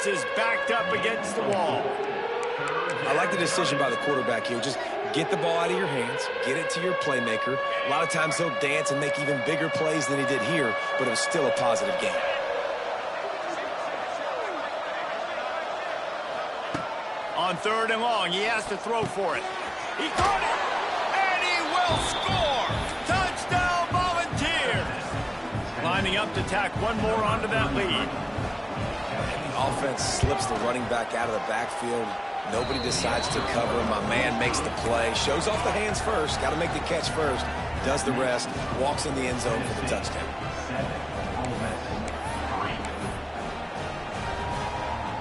defense is backed up against the wall. I like the decision by the quarterback here. Just get the ball out of your hands, get it to your playmaker. A lot of times he'll dance and make even bigger plays than he did here, but it was still a positive game. On 3rd and long, he has to throw for it. He caught it, and he will score! Touchdown, Volunteers! Lining up to tack one more onto that lead. The offense slips the running back out of the backfield. Nobody decides to cover him. My man makes the play. Shows off the hands first. Got to make the catch first. Does the rest. Walks in the end zone for the touchdown.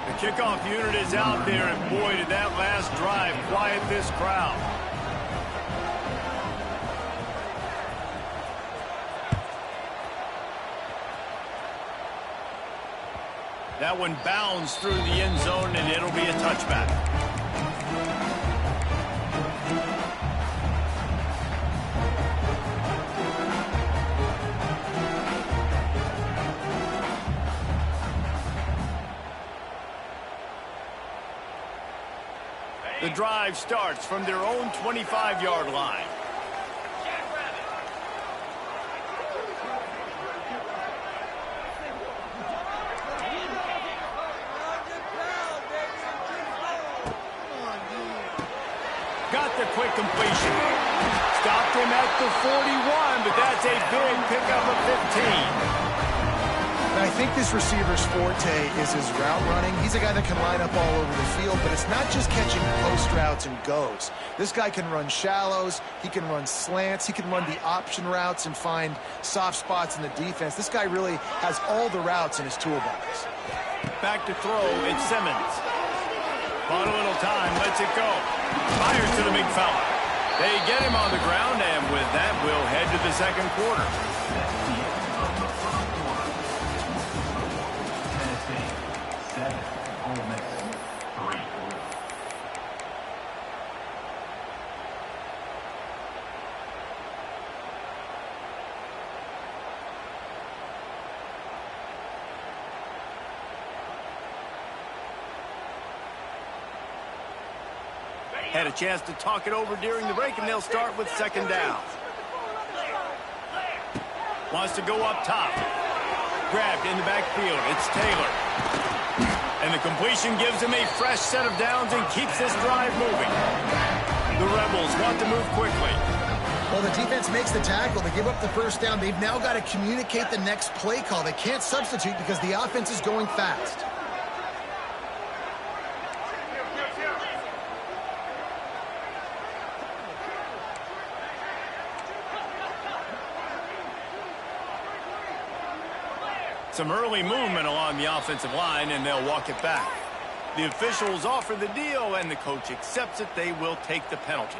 The kickoff unit is out there, and boy, did that last drive quiet this crowd. That one bounds through the end zone, and it'll be a touchback. The drive starts from their own 25-yard line. Got the quick completion. Stopped him at the 41, but that's a big pickup of 15. I think this receiver's forte is his route running. He's a guy that can line up all over the field, but it's not just catching post routes and goes. This guy can run shallows, he can run slants, he can run the option routes and find soft spots in the defense. This guy really has all the routes in his toolbox. Back to throw, it's Simmons. Bought a little time, lets it go. Fires to the big fella. They get him on the ground, and with that, we'll head to the second quarter. Had a chance to talk it over during the break, and they'll start with 2nd down. Wants to go up top. Grabbed in the backfield. It's Taylor. And the completion gives him a fresh set of downs and keeps this drive moving. The Rebels want to move quickly. Well, the defense makes the tackle. They give up the first down. They've now got to communicate the next play call. They can't substitute because the offense is going fast. Some early movement along the offensive line, and they'll walk it back. The officials offer the deal, and the coach accepts it. They will take the penalty.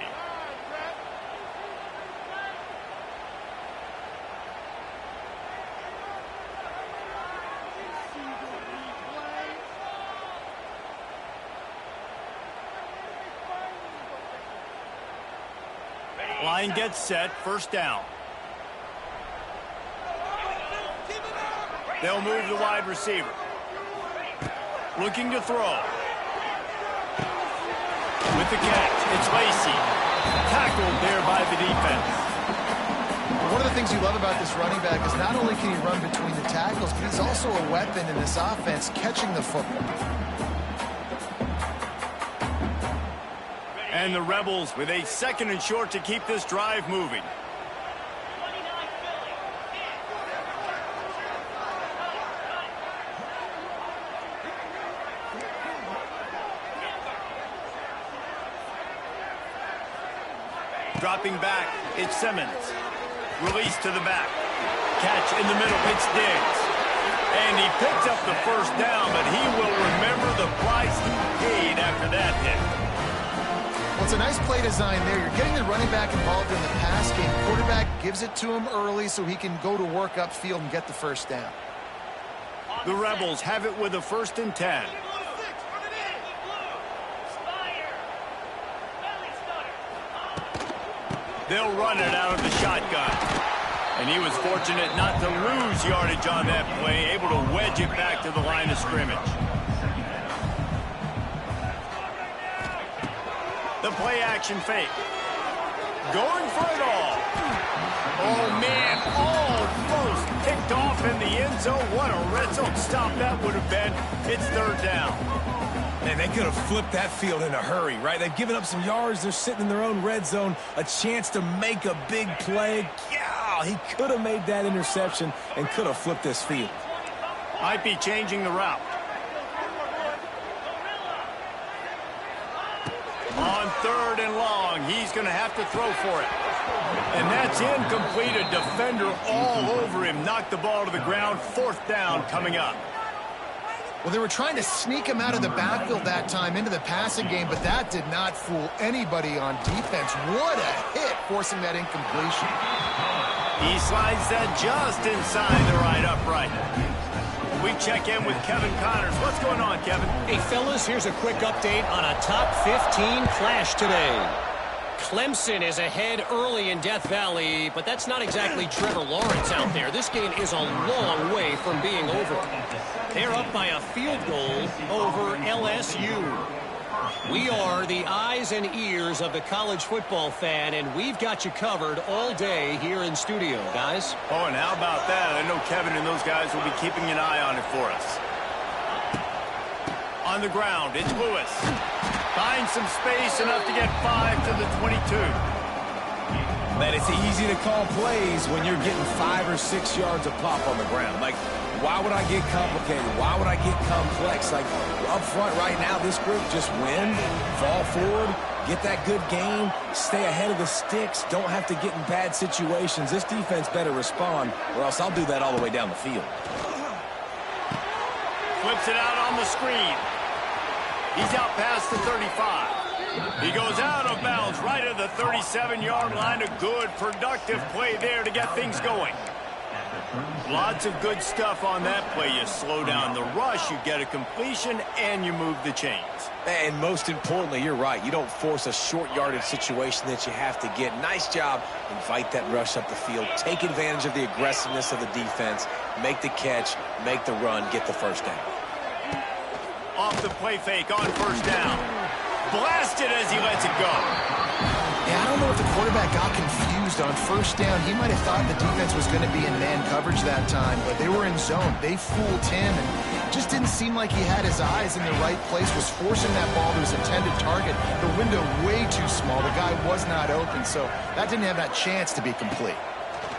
Line gets set, 1st down. They'll move the wide receiver. Looking to throw. With the catch, it's Lacy. Tackled there by the defense. One of the things you love about this running back is not only can he run between the tackles, but he's also a weapon in this offense catching the football. And the Rebels with a 2nd and short to keep this drive moving. Dropping back, it's Simmons. Release to the back. Catch in the middle, it's Diggs. And he picks up the 1st down, but he will remember the price he paid after that hit. Well, it's a nice play design there. You're getting the running back involved in the pass game. Quarterback gives it to him early so he can go to work upfield and get the 1st down. The Rebels have it with a 1st and 10. They'll run it out of the shotgun. And he was fortunate not to lose yardage on that play, able to wedge it back to the line of scrimmage. The play action fake. Going for it all. Oh, man, almost picked off in the end zone. What a red zone stop that would have been. It's third down. And they could have flipped that field in a hurry, right? They've given up some yards. They're sitting in their own red zone. A chance to make a big play. Yeah, he could have made that interception and could have flipped this field. Might be changing the route. On third and long, he's going to have to throw for it. And that's incomplete. A defender all over him. Knocked the ball to the ground. Fourth down coming up. Well, they were trying to sneak him out of the backfield that time into the passing game, but that did not fool anybody on defense. What a hit, forcing that incompletion. He slides that just inside the right upright. We check in with Kevin Connors. What's going on, Kevin? Hey, fellas, here's a quick update on a top 15 clash today. Clemson is ahead early in Death Valley, but that's not exactly Trevor Lawrence out there. This game is a long way from being over. They're up by a field goal over LSU. We are the eyes and ears of the college football fan, and we've got you covered all day here in studio, guys. Oh, and how about that? I know Kevin and those guys will be keeping an eye on it for us. On the ground, it's Lewis. Finds some space, enough to get 5 to the 22. Man, it's easy to call plays when you're getting 5 or 6 yards a pop on the ground. Like, why would I get complicated? Why would I get complex? Like, up front right now, this group just win, fall forward, get that good game, stay ahead of the sticks, don't have to get in bad situations. This defense better respond, or else I'll do that all the way down the field. Flips it out on the screen. He's out past the 35. He goes out of bounds right at the 37-yard line. A good, productive play there to get things going. Lots of good stuff on that play. You slow down the rush, you get a completion, and you move the chains. And most importantly, you're right. You don't force a short yardage situation that you have to get. Nice job. Invite that rush up the field. Take advantage of the aggressiveness of the defense. Make the catch, make the run, get the first down. Off the play fake on first down. Blasted as he lets it go. Yeah, I don't know if the quarterback got confused on first down. He might have thought the defense was going to be in man coverage that time, but they were in zone. They fooled him, and it just didn't seem like he had his eyes in the right place, was forcing that ball to his intended target. The window way too small. The guy was not open, so that didn't have that chance to be complete.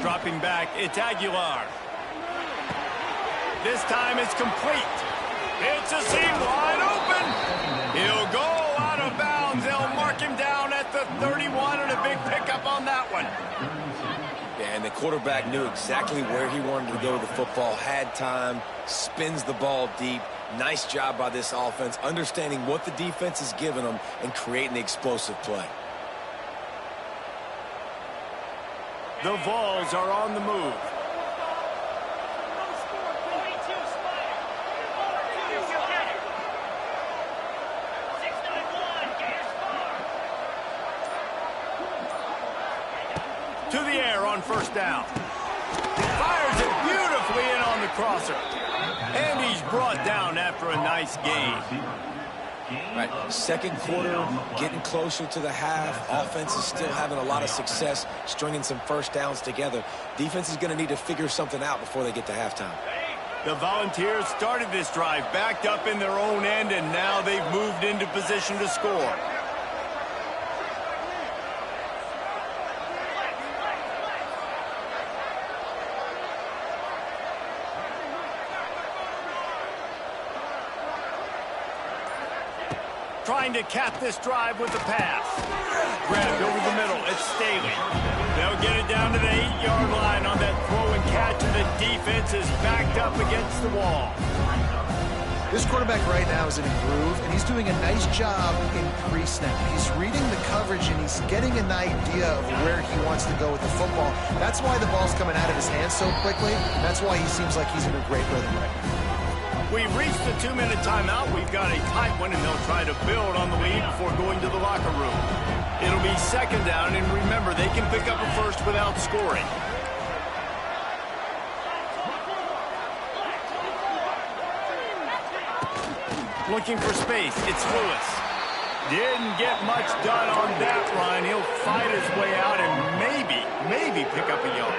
Dropping back, it's Aguilar. This time it's complete. It's a seam wide open. He'll go out of bounds. They'll mark him down at the 31, and a big pickup on that one. Yeah, and the quarterback knew exactly where he wanted to go with the football, had time, spins the ball deep. Nice job by this offense, understanding what the defense is giving them and creating the explosive play. The Vols are on the move. To the air on first down. Fires it beautifully in on the crosser. And he's brought down after a nice gain. Right, second quarter, getting closer to the half. Offense is still having a lot of success stringing some first downs together. Defense is going to need to figure something out before they get to halftime. The Volunteers started this drive backed up in their own end, and now they've moved into position to score. Trying to cap this drive with the pass. Grabbed over the middle. It's Staley. They'll get it down to the 8-yard line on that throw and catch, and the defense is backed up against the wall. This quarterback right now is in a groove, and he's doing a nice job in pre-snap. He's reading the coverage, and he's getting an idea of where he wants to go with the football. That's why the ball's coming out of his hands so quickly. That's why he seems like he's in a great rhythm right now. We've reached the 2-minute timeout. We've got a tight one, and they'll try to build on the lead before going to the locker room. It'll be second down, and remember, they can pick up a first without scoring. Looking for space. It's Lewis. Didn't get much done on that run. He'll fight his way out and maybe pick up a yard.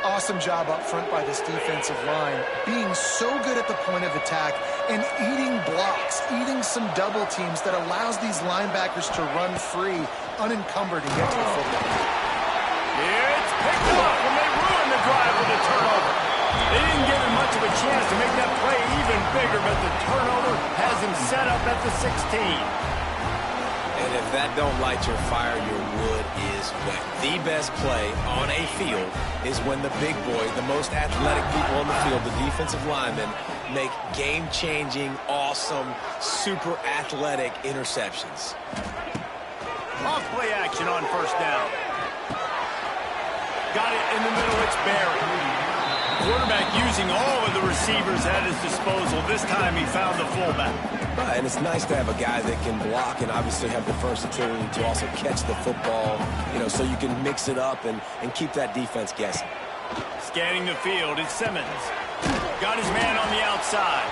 Awesome job up front by this defensive line, being so good at the point of attack and eating blocks, eating some double teams that allows these linebackers to run free, unencumbered, and get to the football. It's picked up, and they ruin the drive with a turnover. They didn't give him much of a chance to make that play even bigger, but the turnover has him set up at the 16. And if that don't light your fire, your wood is wet. The best play on a field is when the big boy, the most athletic people on the field, the defensive linemen, make game-changing, awesome, super athletic interceptions. Off play action on first down. Got it in the middle, it's Barry. Quarterback using all of the receivers at his disposal. This time he found the fullback. And it's nice to have a guy that can block and obviously have the versatility to also catch the football, so you can mix it up and keep that defense guessing. Scanning the field, it's Simmons. Got his man on the outside.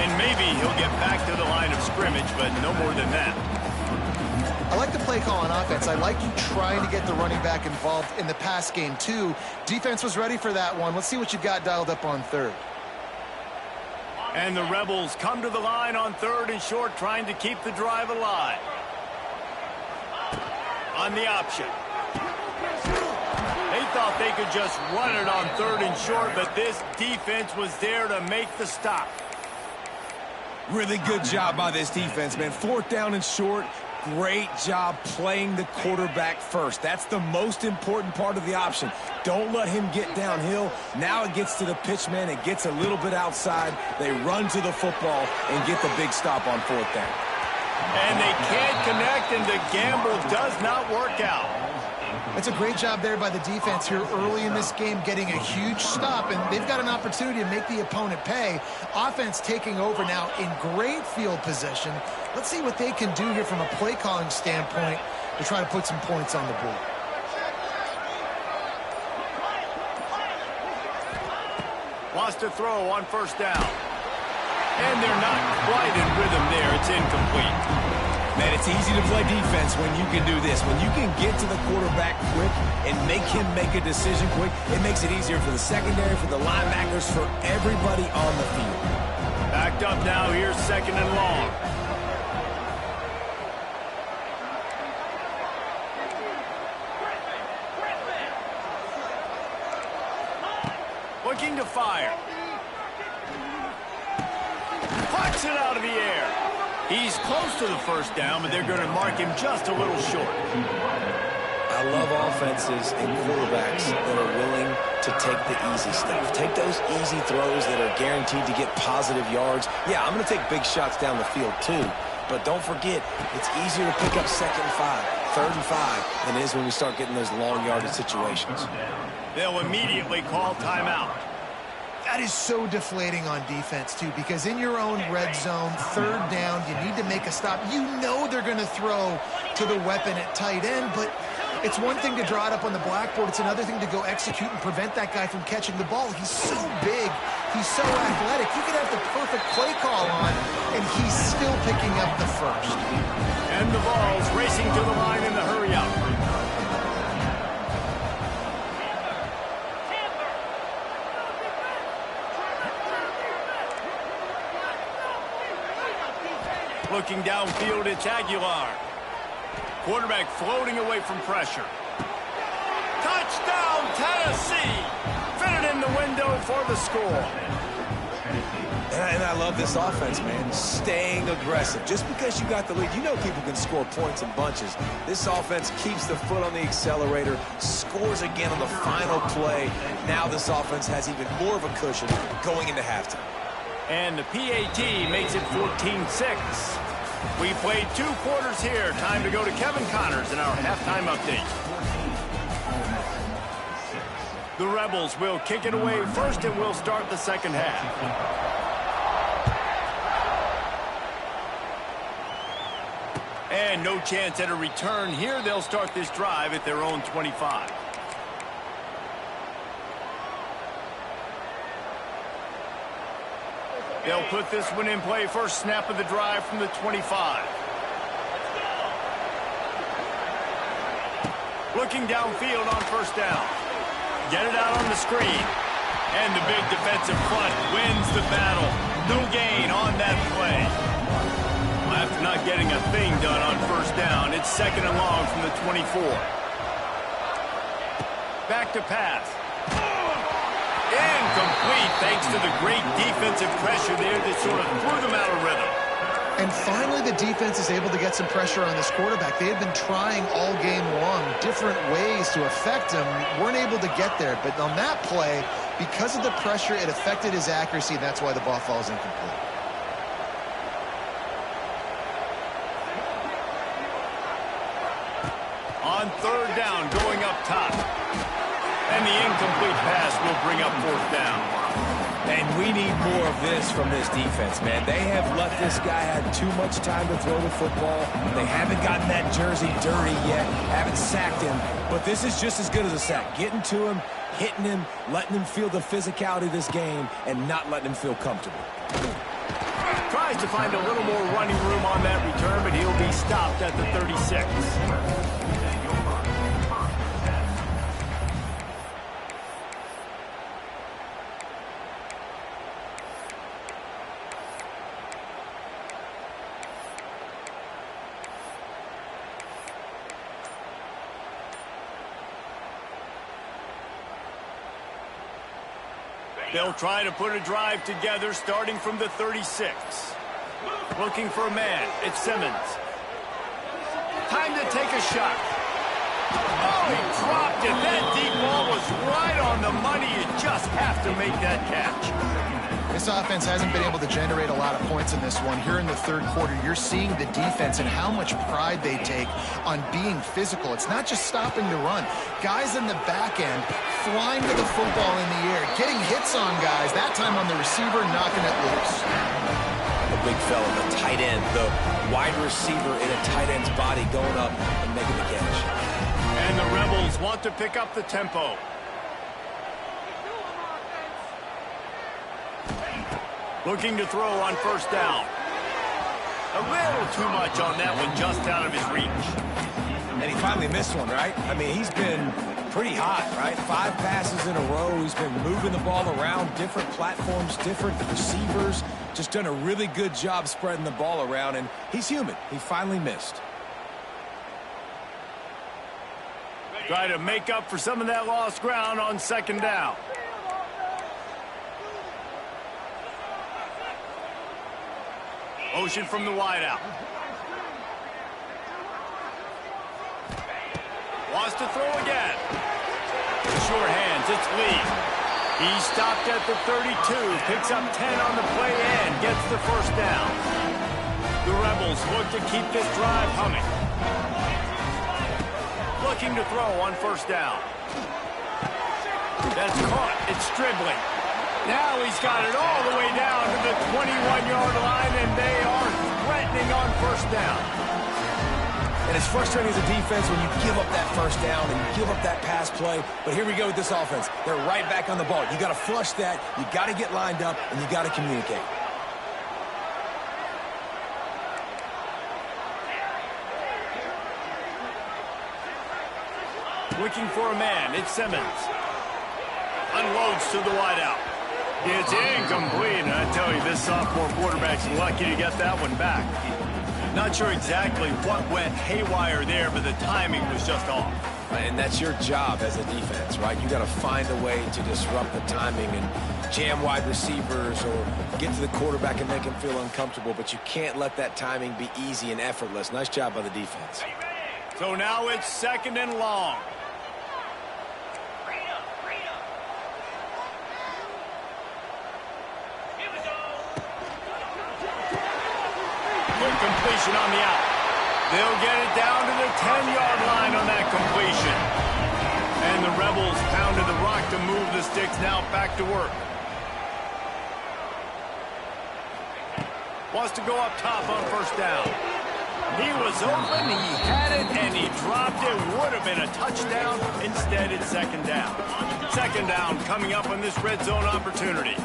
And maybe he'll get back to the line of scrimmage, but no more than that. I like the play call on offense. I like you trying to get the running back involved in the pass game, too. Defense was ready for that one. Let's see what you've got dialed up on third. And the Rebels come to the line on third and short, trying to keep the drive alive. On the option. They thought they could just run it on third and short, but this defense was there to make the stop. Really good job by this defense, man. Fourth down and short. Great job playing the quarterback first. That's the most important part of the option. Don't let him get downhill. Now it gets to the pitch man. It gets a little bit outside. They run to the football and get the big stop on fourth down. And they can't connect, and the gamble does not work out. That's a great job there by the defense here early in this game, getting a huge stop, and they've got an opportunity to make the opponent pay. Offense taking over now in great field position. Let's see what they can do here from a play calling standpoint to try to put some points on the board. Wants to throw on first down. And they're not quite in rhythm there. It's incomplete. Man, it's easy to play defense when you can do this. When you can get to the quarterback quick and make him make a decision quick, it makes it easier for the secondary, for the linebackers, for everybody on the field. Backed up now, here's second and long. Looking to fire. Pucks it out of the air. He's close to the first down, but they're going to mark him just a little short. I love offenses and quarterbacks that are willing to take the easy stuff. Take those easy throws that are guaranteed to get positive yards. Yeah, I'm going to take big shots down the field too, but don't forget, it's easier to pick up second and 5, third and 5 than it is when we start getting those long yardage situations. They'll immediately call timeout. That is so deflating on defense, too, because in your own red zone, third down, you need to make a stop. You know they're going to throw to the weapon at tight end, but it's one thing to draw it up on the blackboard. It's another thing to go execute and prevent that guy from catching the ball. He's so big. He's so athletic. You could have the perfect play call on, and he's still picking up the first. And the ball's racing to the line in the hurry up. Looking downfield, it's Aguilar. Quarterback floating away from pressure. Touchdown, Tennessee! Fitted in the window for the score. And I love this offense, man. Staying aggressive. Just because you got the lead, you know people can score points in bunches. This offense keeps the foot on the accelerator, scores again on the final play. Now this offense has even more of a cushion going into halftime. And the PAT makes it 14-6. We played 2 quarters here. Time to go to Kevin Connors in our halftime update. The Rebels will kick it away first, and we'll start the second half. And no chance at a return here. They'll start this drive at their own 25. They'll put this one in play. First snap of the drive from the 25. Looking downfield on first down. Get it out on the screen. And the big defensive front wins the battle. No gain on that play. After not getting a thing done on first down, it's 2nd and long from the 24. Back to pass. Incomplete thanks to the great defensive pressure there that sort of threw them out of rhythm. And finally, the defense is able to get some pressure on this quarterback. They had been trying all game long different ways to affect him. Weren't able to get there. But on that play, because of the pressure, it affected his accuracy, and that's why the ball falls incomplete. On 3rd down, going up top. And the incomplete pass will bring up 4th down. And we need more of this from this defense, man. They have let this guy have too much time to throw the football. They haven't gotten that jersey dirty yet, haven't sacked him. But this is just as good as a sack. Getting to him, hitting him, letting him feel the physicality of this game, and not letting him feel comfortable. Tries to find a little more running room on that return, but he'll be stopped at the 36. They'll try to put a drive together starting from the 36. Looking for a man. It's Simmons. Time to take a shot. Oh, he dropped it. That deep ball was right on the money. You just have to make that catch. This offense hasn't been able to generate a lot of points in this one. Here in the 3rd quarter, you're seeing the defense and how much pride they take on being physical. It's not just stopping the run. Guys in the back end flying to the football in the air, getting hits on guys, that time on the receiver, knocking it loose. The big fella, the tight end, the wide receiver in a tight end's body going up and making the catch. And the Rebels want to pick up the tempo. Looking to throw on first down. A little too much on that one, just out of his reach. And he finally missed one, right? I mean, he's been pretty hot, right? 5 passes in a row. He's been moving the ball around, different platforms, different receivers. Just done a really good job spreading the ball around, and he's human. He finally missed. Try to make up for some of that lost ground on 2nd down. Motion from the wideout. Wants to throw again. Sure hands, it's Lee. He's stopped at the 32, picks up 10 on the play and gets the first down. The Rebels look to keep this drive humming. Looking to throw on first down. That's caught. It's Stribling. Now he's got it all the way down to the 21-yard line, and they are threatening on first down. And it's frustrating as a defense when you give up that first down and you give up that pass play. But here we go with this offense. They're right back on the ball. You got to flush that. You got to get lined up, and you got to communicate. Looking for a man. It's Simmons. Unloads to the wideout. It's incomplete, and I tell you, this sophomore quarterback's lucky to get that one back. Not sure exactly what went haywire there, but the timing was just off. And that's your job as a defense, right? You got to find a way to disrupt the timing and jam wide receivers or get to the quarterback and make him feel uncomfortable, but you can't let that timing be easy and effortless. Nice job by the defense. So now it's 2nd and long. Quick completion on the out. They'll get it down to the 10-yard line on that completion. And the Rebels pounded the rock to move the sticks now back to work. Wants to go up top on first down. He was open, he had it, and he dropped it. Would have been a touchdown. Instead, it's 2nd down. 2nd down coming up on this red zone opportunity.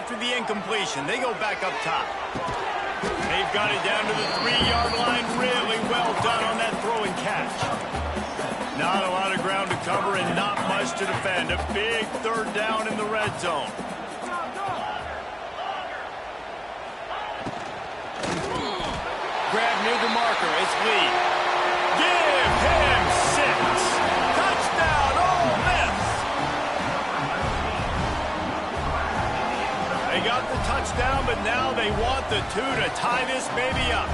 after the incompletion. They go back up top. They've got it down to the 3-yard line. Really well done on that throw and catch. Not a lot of ground to cover and not much to defend. A big third down in the red zone. Grab near the marker. It's Lee. Give him 6. Touchdown, Ole Miss. They got the touchdown, but now they want the 2 to tie this baby up.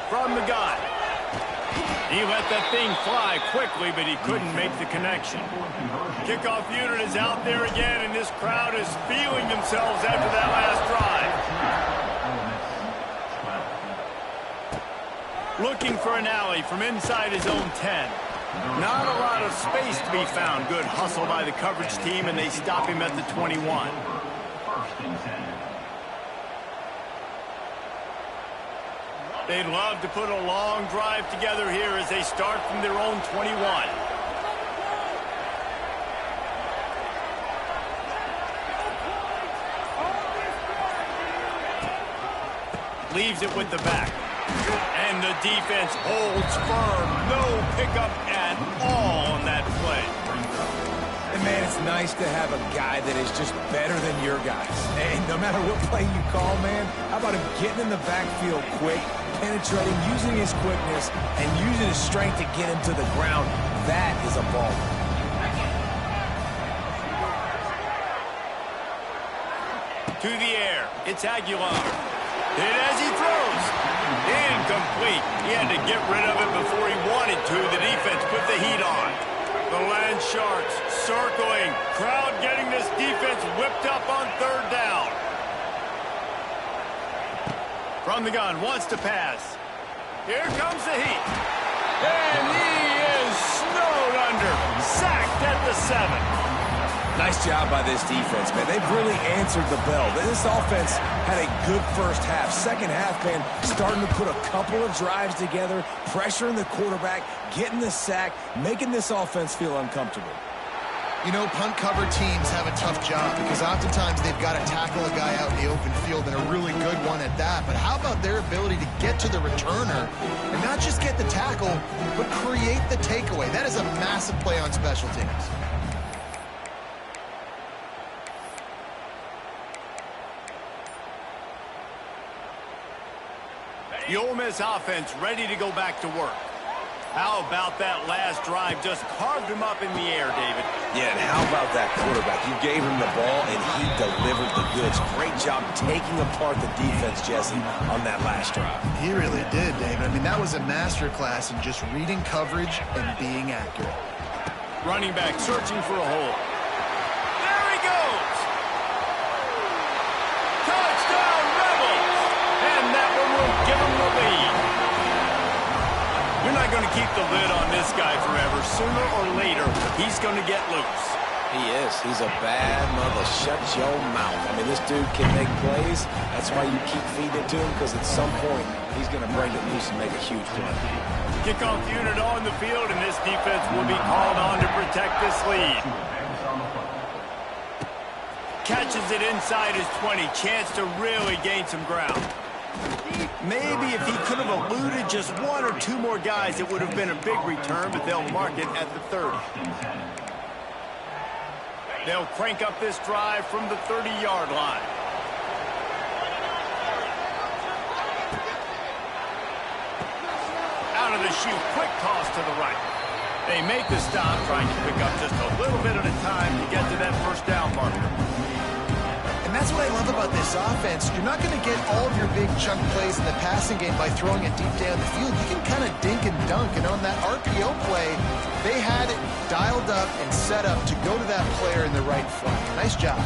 From the gun. He let that thing fly quickly, but he couldn't make the connection. Kickoff unit is out there again, and this crowd is feeling themselves after that last drive. Looking for an alley from inside his own 10. Not a lot of space to be found. Good hustle by the coverage team, and they stop him at the 21. They'd love to put a long drive together here as they start from their own 21. Leaves it with the back. And the defense holds firm. No pickup at all on that play. And, man, it's nice to have a guy that is just better than your guys. And no matter what play you call, man, how about him getting in the backfield quick, penetrating, using his quickness, and using his strength to get him to the ground. That is a ball. To the air. It's Aguilar. Hit as he throws. Incomplete. He had to get rid of it before he wanted to. The defense put the heat on. The Land Sharks circling. Crowd getting this defense whipped up on third down. From the gun, wants to pass. Here comes the heat. And he is snowed under. Sacked at the 7. Nice job by this defense, man. They've really answered the bell. This offense had a good first half. Second half, man, starting to put a couple of drives together, pressuring the quarterback, getting the sack, making this offense feel uncomfortable. You know, punt cover teams have a tough job because oftentimes they've got to tackle a guy out in the open field, and a really good one at that. But how about their ability to get to the returner and not just get the tackle, but create the takeaway? That is a massive play on special teams. The Ole Miss offense ready to go back to work. How about that last drive? Just carved him up in the air, David. Yeah, and how about that quarterback? You gave him the ball, and he delivered the goods. Great job taking apart the defense, Jesse, on that last drive. He really did, David. I mean, that was a masterclass in just reading coverage and being accurate. Running back searching for a hole. There he goes! Touchdown, Rebels! And that one will give them the lead. You're not going to keep the lid on this guy forever. Sooner or later, he's going to get loose. He is. He's a bad mother. Shut your mouth. I mean, this dude can make plays. That's why you keep feeding it to him, because at some point, he's going to break it loose and make a huge play. Kickoff unit on the field, and this defense will be called on to protect this lead. Catches it inside his 20. Chance to really gain some ground. Maybe if he could have eluded just one or two more guys, it would have been a big return, but they'll mark it at the 30. They'll crank up this drive from the 30-yard line. Out of the chute, quick toss to the right. They make the stop, trying to pick up just a little bit at a time to get to that first down marker. And that's what I love about this offense. You're not going to get all of your big chunk plays in the passing game by throwing it deep down the field. You can kind of dink and dunk. And on that RPO play, they had it dialed up and set up to go to that player in the right flank. Nice job.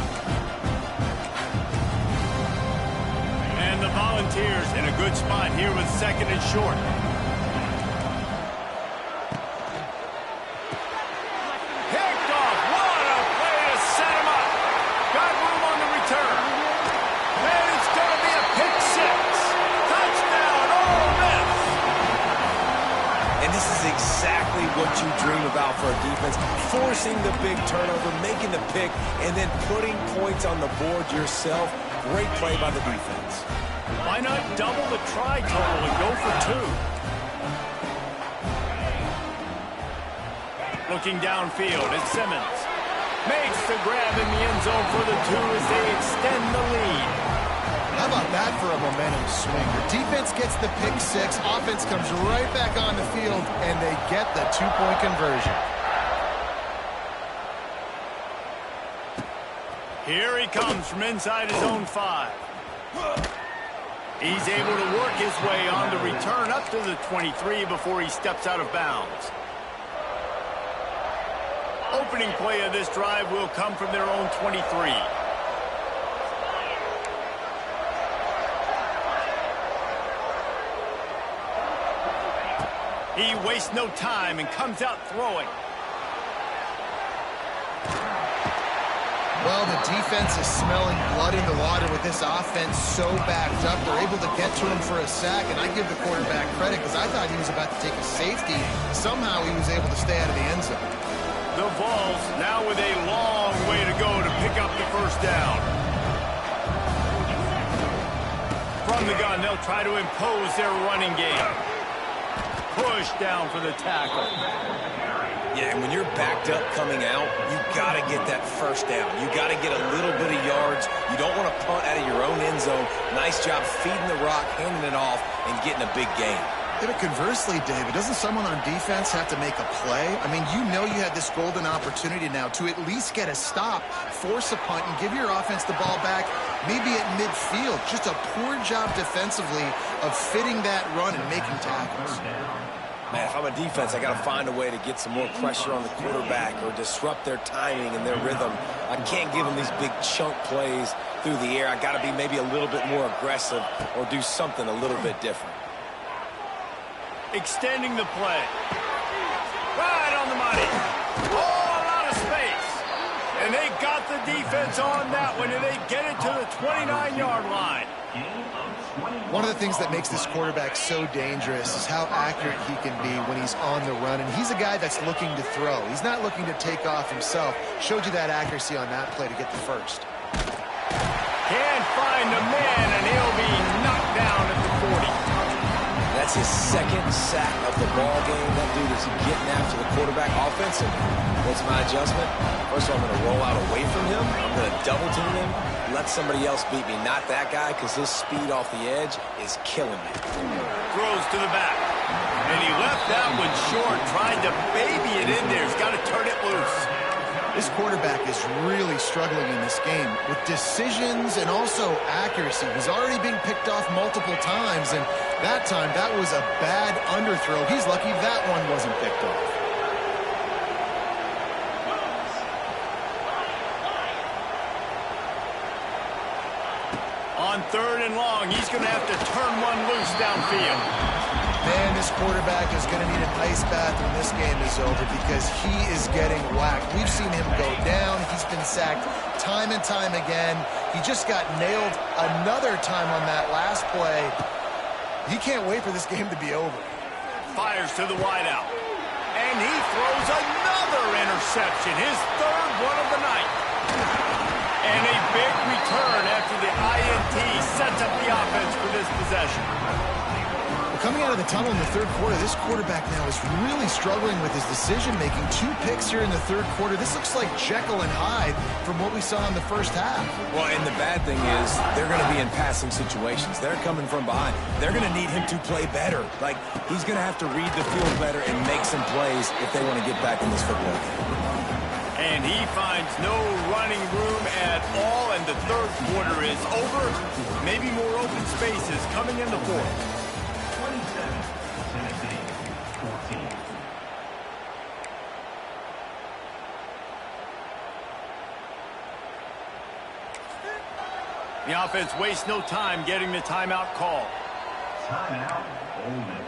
And the Volunteers in a good spot here with second and short. Picked off. What a play to set him up. Got room on the return. And it's going to be a pick six. Touchdown, Ole Miss. And this is exactly exactly what you dream about for a defense. Forcing the big turnover, making the pick, and then putting points on the board yourself. Great play by the defense. Why not double the try total and go for 2? Looking downfield, it's Simmons. Makes the grab in the end zone for the 2 as they extend the lead. How about that for a momentum swing? The defense gets the pick 6, offense comes right back on the field, and they get the 2-point conversion. Here he comes from inside his own 5. He's able to work his way on the return up to the 23 before he steps out of bounds. Opening play of this drive will come from their own 23. He wastes no time and comes out throwing. Well, the defense is smelling blood in the water with this offense so backed up. They're able to get to him for a sack, and I give the quarterback credit because I thought he was about to take a safety. Somehow he was able to stay out of the end zone. The Vols now with a long way to go to pick up the first down. From the gun, they'll try to impose their running game. Push down for the tackle. Yeah, and when you're backed up coming out, you got to get that first down. You got to get a little bit of yards. You don't want to punt out of your own end zone. Nice job feeding the rock, handing it off, and getting a big gain. Yeah, but conversely, David, doesn't someone on defense have to make a play? I mean, you know you had this golden opportunity now to at least get a stop, force a punt, and give your offense the ball back, maybe at midfield. Just a poor job defensively of fitting that run and making tackles. Man, if I'm a defense, I got to find a way to get some more pressure on the quarterback or disrupt their timing and their rhythm. I can't give them these big chunk plays through the air. I got to be maybe a little bit more aggressive or do something a little bit different. Extending the play. Right on the money. Oh, a lot of space. And they got the defense on that one, and they get it to the 29-yard line. One of the things that makes this quarterback so dangerous is how accurate he can be when he's on the run. And he's a guy that's looking to throw. He's not looking to take off himself. Showed you that accuracy on that play to get the first. Can't find a man, and he'll be knocked down at the 40. That's his second sack of the ball game. That dude is getting after the quarterback offensively. What's my adjustment? First of all, I'm going to roll out away from him. I'm going to double team him. Let somebody else beat me, not that guy, because his speed off the edge is killing me. Throws to the back. And he left that one short. Tried to baby it in there. He's got to turn it loose. This quarterback is really struggling in this game with decisions and also accuracy. He's already being picked off multiple times, and that time, that was a bad underthrow. He's lucky that one wasn't picked off. On 3rd and long, he's going to have to turn one loose downfield. Man, this quarterback is going to need an ice bath when this game is over because he is getting whacked. We've seen him go down. He's been sacked time and time again. He just got nailed another time on that last play. He can't wait for this game to be over. Fires to the wideout. And he throws another interception, his 3rd one of the night. And a big return after the INT sets up the offense for this possession. Well, coming out of the tunnel in the 3rd quarter, this quarterback now is really struggling with his decision-making. 2 picks here in the 3rd quarter. This looks like Jekyll and Hyde from what we saw in the first half. Well, and the bad thing is they're going to be in passing situations. They're coming from behind. They're going to need him to play better. Like, he's going to have to read the field better and make some plays if they want to get back in this football game. And he finds no running room at all, and the 3rd quarter is over. Maybe more open spaces coming in the 4th. The offense wastes no time getting the timeout call. Timeout, Ole Miss.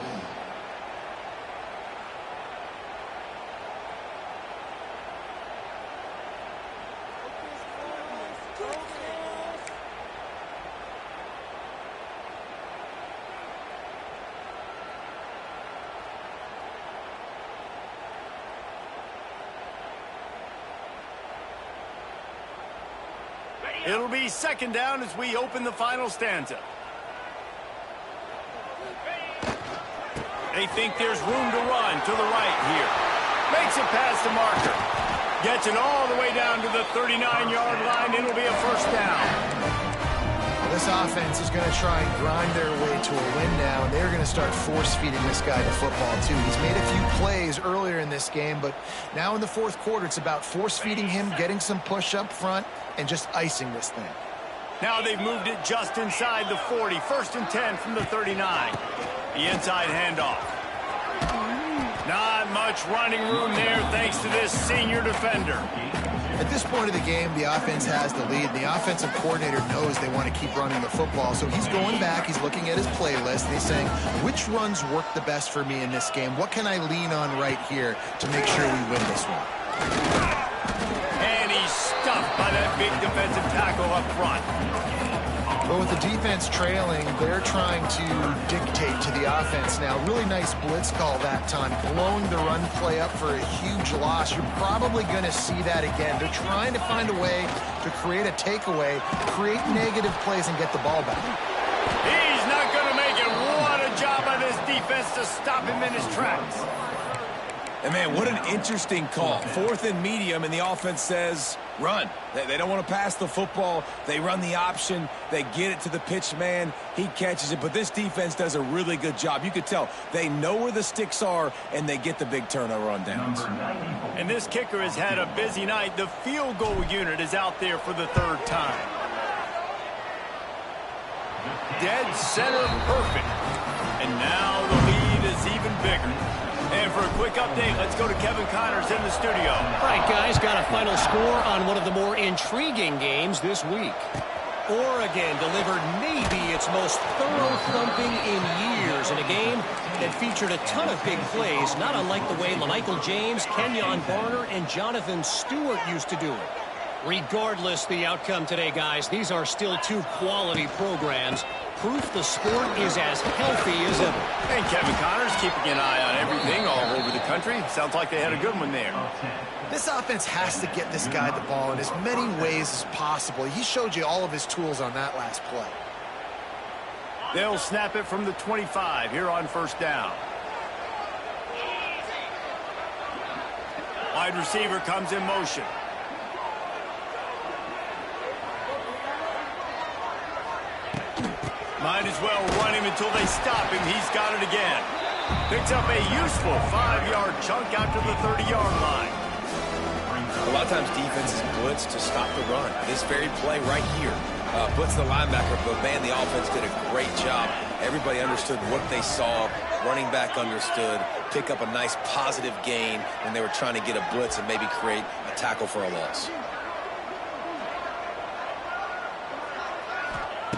It'll be second down as we open the final stanza. They think there's room to run to the right here. Makes it past the marker. Gets it all the way down to the 39-yard line. It'll be a first down. This offense is going to try and grind their way to a win now, and they're going to start force-feeding this guy the football, too. He's made a few plays earlier in this game, but now in the fourth quarter, it's about force-feeding him, getting some push up front, and just icing this thing. Now they've moved it just inside the 40. First and 10 from the 39. The inside handoff. Not much running room there thanks to this senior defender. At this point of the game, the offense has the lead. The offensive coordinator knows they want to keep running the football. So he's going back, he's looking at his playlist, and he's saying, which runs work the best for me in this game? What can I lean on right here to make sure we win this one? And he's stuffed by that big defensive tackle up front. But with the defense trailing, they're trying to dictate to the offense now. Really nice blitz call that time, blowing the run play up for a huge loss. You're probably going to see that again. They're trying to find a way to create a takeaway, create negative plays, and get the ball back. He's not going to make it. What a job by this defense to stop him in his tracks. And, man, what an interesting call. Fourth and medium, and the offense says, run. They don't want to pass the football. They run the option. They get it to the pitch man. He catches it. But this defense does a really good job. You could tell they know where the sticks are, and they get the big turnover on downs. And this kicker has had a busy night. The field goal unit is out there for the third time. Dead center perfect. And now the lead is even bigger. And for a quick update, let's go to Kevin Connors in the studio. All right, guys, got a final score on one of the more intriguing games this week. Oregon delivered maybe its most thorough thumping in years in a game that featured a ton of big plays, not unlike the way LaMichael James, Kenyon Barner, and Jonathan Stewart used to do it. Regardless the outcome today, guys, these are still two quality programs. Proof the sport is as healthy as ever. And Kevin Connors keeping an eye on everything all over the country. Sounds like they had a good one there. This offense has to get this guy the ball in as many ways as possible. He showed you all of his tools on that last play. They'll snap it from the 25 here on first down. Wide receiver comes in motion. Might as well run him until they stop him. He's got it again. Picks up a useful 5-yard chunk out to the 30-yard line. A lot of times defenses blitz to stop the run. This very play right here, blitz the linebacker, but man, the offense did a great job. Everybody understood what they saw. Running back understood. Pick up a nice positive gain when they were trying to get a blitz and maybe create a tackle for a loss.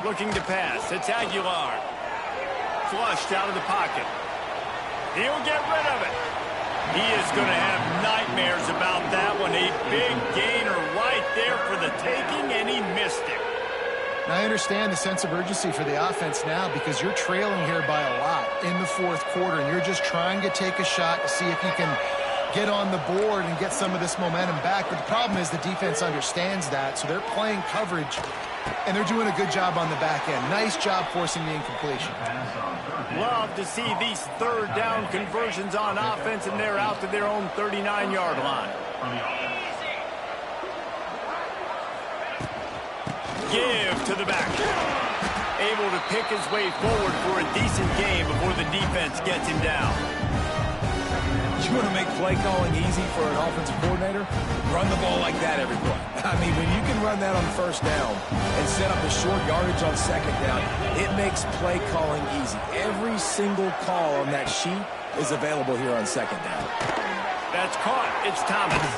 Looking to pass. It's Aguilar. Flushed out of the pocket. He'll get rid of it. He is going to have nightmares about that one. A big gainer right there for the taking, and he missed it. Now, I understand the sense of urgency for the offense now because you're trailing here by a lot in the fourth quarter, and you're just trying to take a shot to see if you can get on the board and get some of this momentum back. But the problem is the defense understands that, so they're playing coverage, and they're doing a good job on the back end. Nice job forcing the incompletion. Love to see these third down conversions on offense, and they're out to their own 39-yard line. Give to the back. Able to pick his way forward for a decent game before the defense gets him down. You want to make play calling easy for an offensive coordinator? Run the ball like that every play. I mean, when you can run that on first down and set up a short yardage on second down, it makes play calling easy. Every single call on that sheet is available here on second down. That's caught. It's Thomas.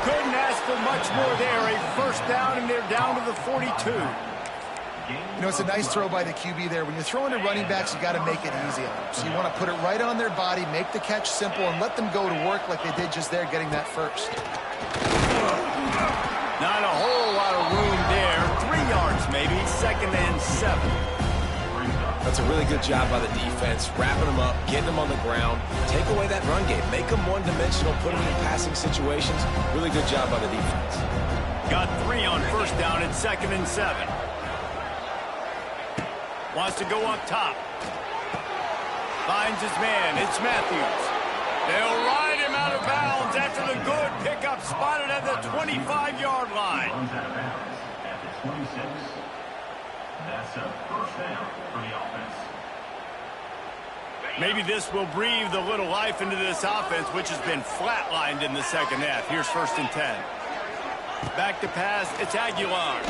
Couldn't ask for much more there. A first down, and they're down to the 42. You know, it's a nice throw by the QB there. When you're throwing to running backs, you got to make it easy on them. So you want to put it right on their body, make the catch simple, and let them go to work like they did just there, getting that first. Not a whole lot of room there. 3 yards maybe, second and 7. That's a really good job by the defense, wrapping them up, getting them on the ground, take away that run game, make them one-dimensional, put them in passing situations. Really good job by the defense. got 3 on first down at 2nd and 7. Wants to go up top. Finds his man. It's Matthews. They'll ride him out of bounds after the good pickup spotted at the 25-yard line. Runs out of bounds at the 26. That's a first down for the offense. Maybe this will breathe a little life into this offense, which has been flatlined in the second half. Here's 1st and 10. Back to pass. It's Aguilar.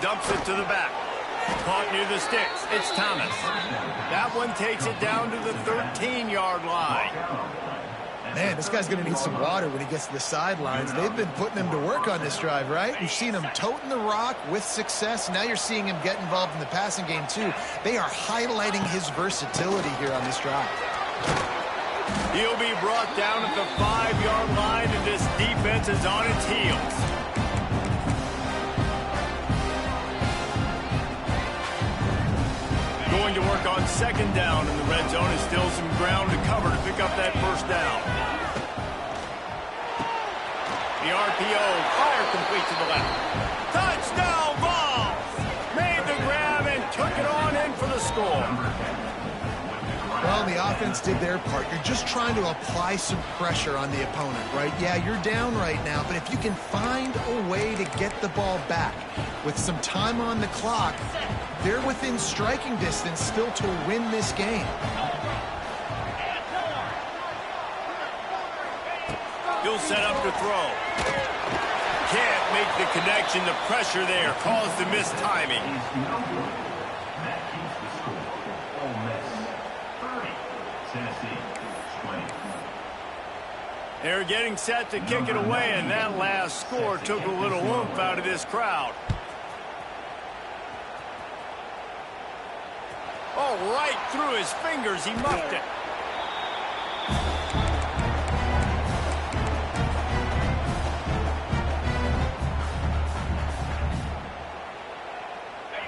Dumps it to the back. Caught near the sticks. It's Thomas. That one takes it down to the 13-yard line. Man, this guy's going to need some water when he gets to the sidelines. They've been putting him to work on this drive, right? You've seen him toting the rock with success. Now you're seeing him get involved in the passing game, too. They are highlighting his versatility here on this drive. He'll be brought down at the 5-yard line, and this defense is on its heels. Going to work on 2nd down in the red zone. Is still some ground to cover to pick up that first down. The RPO, fire complete to the left. Touchdown ball! Made the grab and took it on in for the score. Well, the offense did their part. You're just trying to apply some pressure on the opponent, right? Yeah, you're down right now, but if you can find a way to get the ball back with some time on the clock, they're within striking distance still to win this game. He'll set up to throw. Can't make the connection. The pressure there caused the missed timing. That keeps the score. Ole Miss 30, Tennessee 20. They're getting set to kick it away, and that last score took a little oomph out of this crowd. Oh, right through his fingers, he muffed it.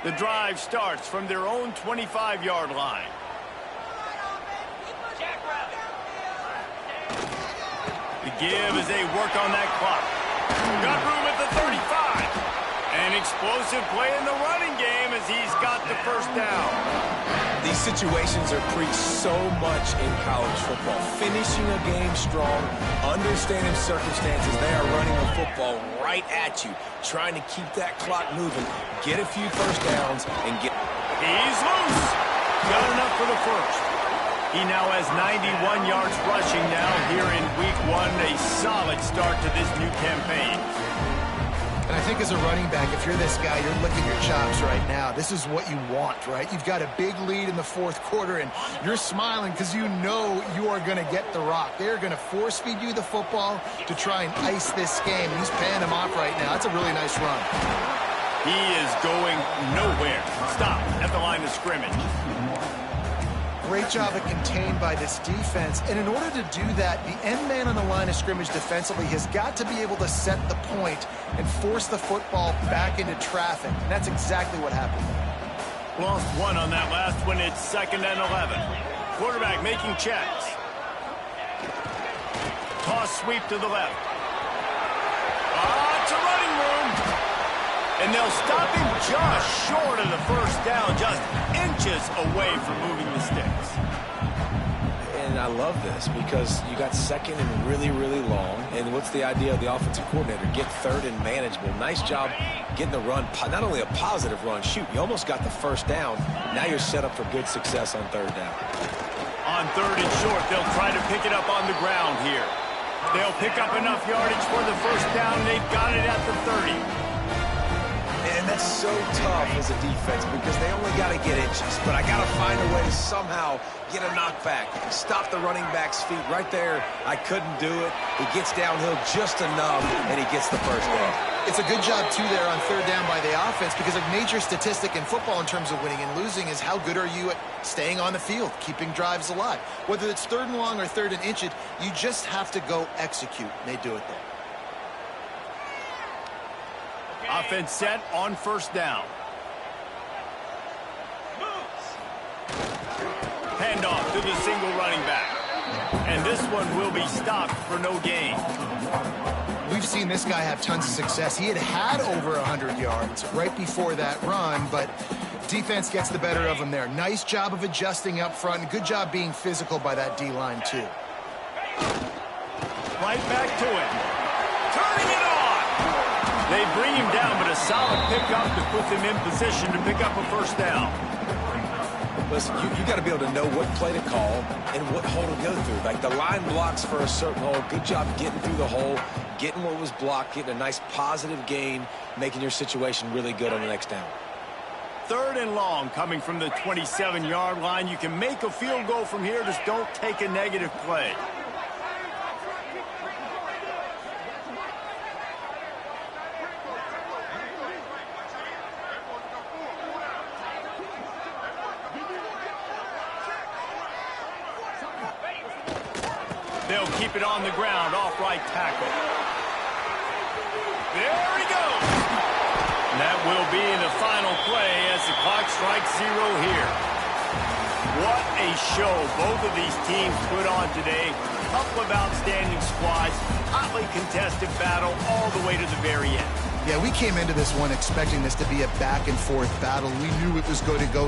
The drive starts from their own 25-yard line. The give as they work on that clock. Got room at the 35. An explosive play in the running game as he's got the first down. These situations are preached so much in college football. Finishing a game strong, understanding circumstances. They are running the football right at you, trying to keep that clock moving, get a few first downs, and get... He's loose. Got enough for the first. He now has 91 yards rushing now here in week 1. A solid start to this new campaign. And I think as a running back, if you're this guy, you're licking your chops right now. This is what you want, right? You've got a big lead in the 4th quarter, and you're smiling because you know you are going to get the rock. They're going to force-feed you the football to try and ice this game. He's paying him off right now. That's a really nice run. He is going nowhere. Stop at the line of scrimmage. Great job of contained by this defense. And in order to do that, the end man on the line of scrimmage defensively has got to be able to set the point and force the football back into traffic. And that's exactly what happened. Lost 1 on that last one. It's 2nd and 11. Quarterback making checks. Toss sweep to the left. It's a running room. And they'll stop him just short of the first down, just inches away from moving the sticks. And I love this because you got 2nd and really, really long. And what's the idea of the offensive coordinator? Get 3rd and manageable. Nice job getting the run. Not only a positive run, shoot, you almost got the first down. Now you're set up for good success on 3rd down. On 3rd and short, they'll try to pick it up on the ground here. They'll pick up enough yardage for the first down. They've got it at the 30. And that's so tough as a defense because they only got to get inches. But I got to find a way to somehow get a knockback, stop the running back's feet. Right there, I couldn't do it. He gets downhill just enough, and he gets the first down. It's a good job, too, there on 3rd down by the offense because a major statistic in football in terms of winning and losing is how good are you at staying on the field, keeping drives alive. Whether it's 3rd and long or 3rd and inches, you just have to go execute. And they do it there. Offense set on first down. Handoff to the single running back. And this one will be stopped for no gain. we've seen this guy have tons of success. He had over 100 yards right before that run, but defense gets the better of him there. Nice job of adjusting up front, and good job being physical by that D-line, too. Right back to it. Turning it on. They bring him down, but a solid pickup to put them in position to pick up a first down. Listen, you got to be able to know what play to call and what hole to go through. Like the line blocks for a certain hole. Good job getting through the hole, getting what was blocked, getting a nice positive gain, making your situation really good on the next down. 3rd and long coming from the 27-yard line. You can make a field goal from here. Just don't take a negative play. They'll keep it on the ground, off right tackle. There he goes. And that will be the final play as the clock strikes 0 here. What a show both of these teams put on today. Couple of outstanding squads, hotly contested battle all the way to the very end. Yeah, we came into this one expecting this to be a back-and-forth battle. We knew it was going to go